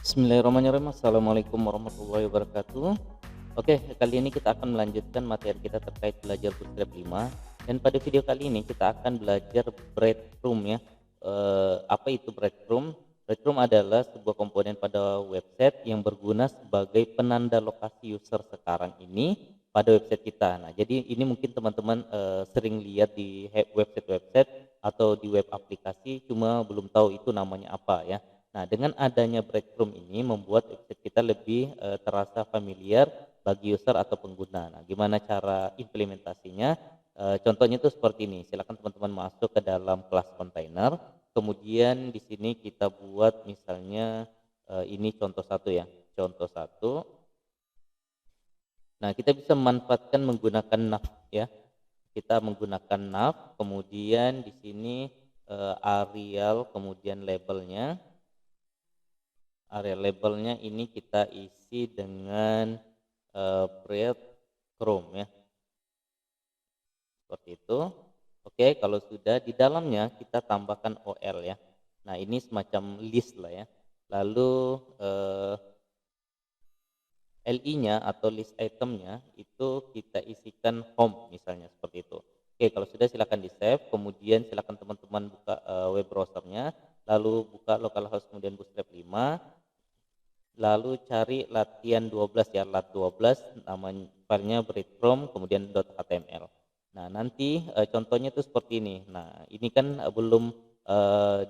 Bismillahirrahmanirrahim. Assalamualaikum warahmatullahi wabarakatuh. Oke, kali ini kita akan melanjutkan materi kita terkait belajar Bootstrap 5. Dan pada video kali ini kita akan belajar breadcrumb ya. Apa itu breadcrumb? Breadcrumb adalah sebuah komponen pada website yang berguna sebagai penanda lokasi user sekarang ini pada website kita. Nah, jadi ini mungkin teman-teman sering lihat di website-website atau di web aplikasi, cuma belum tahu itu namanya apa ya. Nah, dengan adanya breadcrumb ini membuat website kita lebih terasa familiar bagi user atau pengguna. Nah, gimana cara implementasinya? Contohnya itu seperti ini. Silakan teman-teman masuk ke dalam kelas kontainer. Kemudian di sini kita buat misalnya ini contoh satu ya. Contoh satu. Nah, kita bisa memanfaatkan menggunakan nav ya. Kita menggunakan nav, kemudian di sini Arial, kemudian labelnya. Area labelnya ini kita isi dengan breadcrumb ya, seperti itu. Oke, kalau sudah di dalamnya kita tambahkan OL ya. Nah, ini semacam list lah ya. Lalu LI-nya atau list itemnya itu kita isikan home misalnya seperti itu. Oke, kalau sudah silakan di save, kemudian silakan teman-teman buka web browsernya, lalu buka localhost kemudian bootstrap 5. Lalu cari latihan 12 ya, lat 12 namanya filenya breadcrumb kemudian .html. Nah, nanti contohnya itu seperti ini. Nah, ini kan belum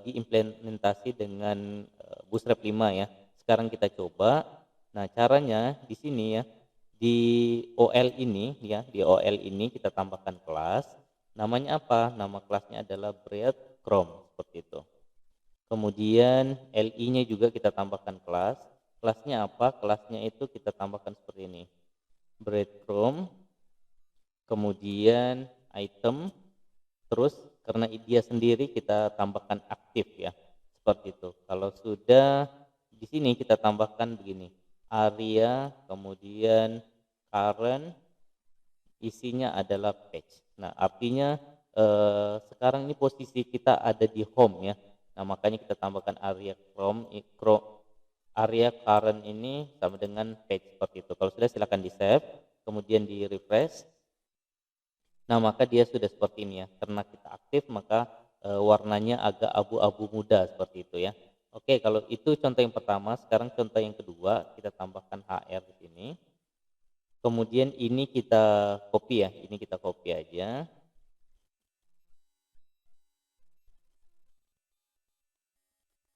diimplementasi dengan Bootstrap 5 ya. Sekarang kita coba. Nah, caranya di sini ya, di OL ini ya, di OL ini kita tambahkan kelas. Namanya apa? Nama kelasnya adalah breadcrumb seperti itu. Kemudian LI-nya juga kita tambahkan kelas. Kelasnya apa? Kelasnya itu kita tambahkan seperti ini. Breadcrumb, kemudian item, terus karena dia sendiri kita tambahkan aktif ya. Seperti itu. Kalau sudah di sini kita tambahkan begini. Area, kemudian current, isinya area page. Nah, artinya sekarang ini posisi kita ada di home ya. Nah, makanya kita tambahkan area current ini sama dengan page seperti itu. Kalau sudah silakan di save, kemudian di refresh. Nah, maka dia sudah seperti ini ya. Karena kita aktif maka warnanya agak abu-abu muda seperti itu ya. Oke, kalau itu contoh yang pertama. Sekarang contoh yang kedua, kita tambahkan HR di sini. Kemudian ini kita copy ya, ini kita copy aja.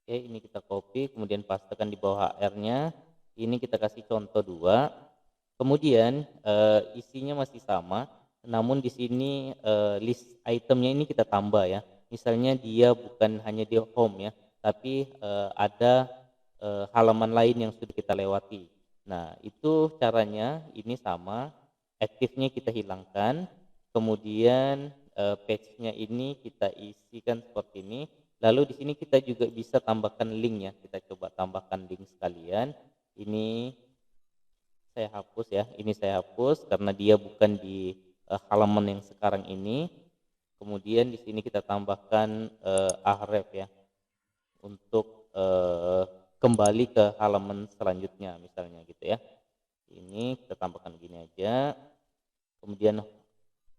Oke, ini kita copy, kemudian pastekan di bawah HR-nya. Ini kita kasih contoh 2. Kemudian isinya masih sama, namun di sini list itemnya ini kita tambah ya. Misalnya dia bukan hanya di home ya, tapi ada halaman lain yang sudah kita lewati. Nah, itu caranya ini sama, aktifnya kita hilangkan, kemudian page-nya ini kita isikan seperti ini. Lalu di sini kita juga bisa tambahkan link ya. Kita coba tambahkan link sekalian. Ini saya hapus ya. Ini saya hapus karena dia bukan di halaman yang sekarang ini. Kemudian di sini kita tambahkan ahref ya untuk kembali ke halaman selanjutnya misalnya gitu ya. Ini kita tambahkan gini aja. Kemudian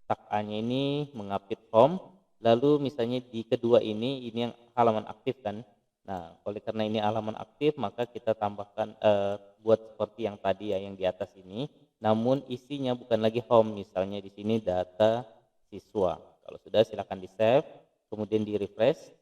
tag A-nya ini mengapit home. Lalu misalnya di kedua ini yang halaman aktif kan. Nah, oleh karena ini halaman aktif maka kita tambahkan buat seperti yang tadi ya yang di atas ini. Namun isinya bukan lagi home, misalnya di sini data siswa. Kalau sudah silakan di save, kemudian di refresh.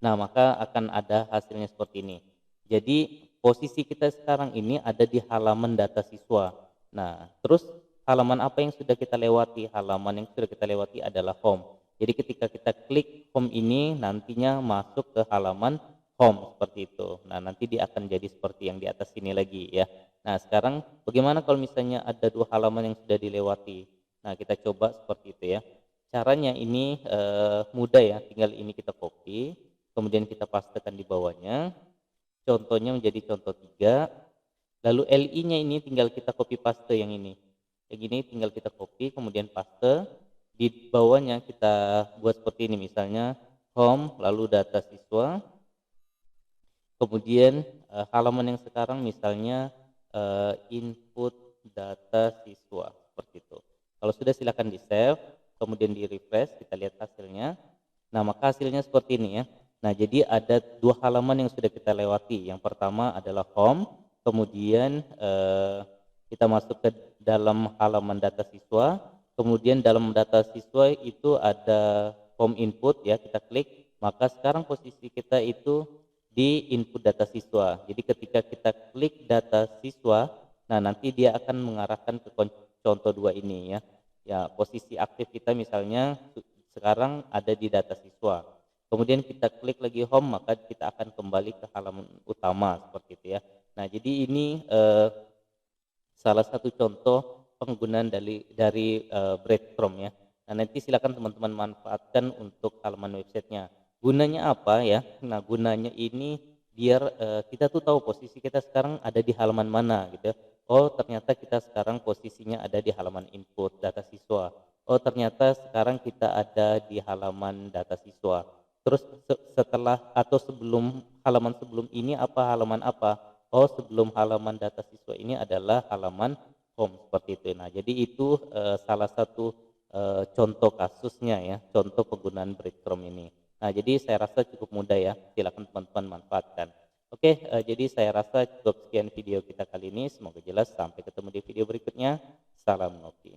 Nah, maka akan ada hasilnya seperti ini. Jadi posisi kita sekarang ini ada di halaman data siswa. Nah, terus halaman apa yang sudah kita lewati? Halaman yang sudah kita lewati adalah home. Jadi ketika kita klik home ini nantinya masuk ke halaman home seperti itu. Nah, nanti dia akan jadi seperti yang di atas sini lagi ya. Nah, sekarang bagaimana kalau misalnya ada 2 halaman yang sudah dilewati? Nah, kita coba seperti itu ya. Caranya ini mudah ya, tinggal ini kita copy, kemudian kita pastekan di bawahnya. Contohnya menjadi contoh 3. Lalu LI-nya ini tinggal kita copy paste yang ini. Yang ini tinggal kita copy kemudian paste. Di bawahnya kita buat seperti ini misalnya home lalu data siswa. Kemudian halaman yang sekarang misalnya input data siswa seperti itu. Kalau sudah silakan di-save, kemudian di-refresh, kita lihat hasilnya. Nah, maka hasilnya seperti ini ya. Nah, jadi ada dua halaman yang sudah kita lewati. Yang pertama adalah home, kemudian kita masuk ke dalam halaman data siswa, kemudian dalam data siswa itu ada home input ya, kita klik, maka sekarang posisi kita itu di input data siswa. Jadi ketika kita klik data siswa, nah nanti dia akan mengarahkan ke contoh dua ini ya. Ya, posisi aktif kita misalnya sekarang ada di data siswa. Kemudian kita klik lagi home, maka kita akan kembali ke halaman utama seperti itu ya. Nah, jadi ini salah satu contoh penggunaan dari breadcrumb ya. Nah, nanti silakan teman-teman manfaatkan untuk halaman websitenya. Gunanya apa ya? Nah, gunanya ini biar kita tuh tahu posisi kita sekarang ada di halaman mana gitu ya. Oh, ternyata kita sekarang posisinya ada di halaman input data siswa. Oh, ternyata sekarang kita ada di halaman data siswa. Terus setelah atau sebelum halaman sebelum ini apa halaman apa? Oh, sebelum halaman data siswa ini adalah halaman home seperti itu. Nah, jadi itu salah satu contoh kasusnya ya, contoh penggunaan breadcrumb ini. Nah, jadi saya rasa cukup mudah ya, silakan teman-teman manfaatkan. Oke, jadi saya rasa cukup sekian video kita kali ini, semoga jelas. Sampai ketemu di video berikutnya. Salam ngopi.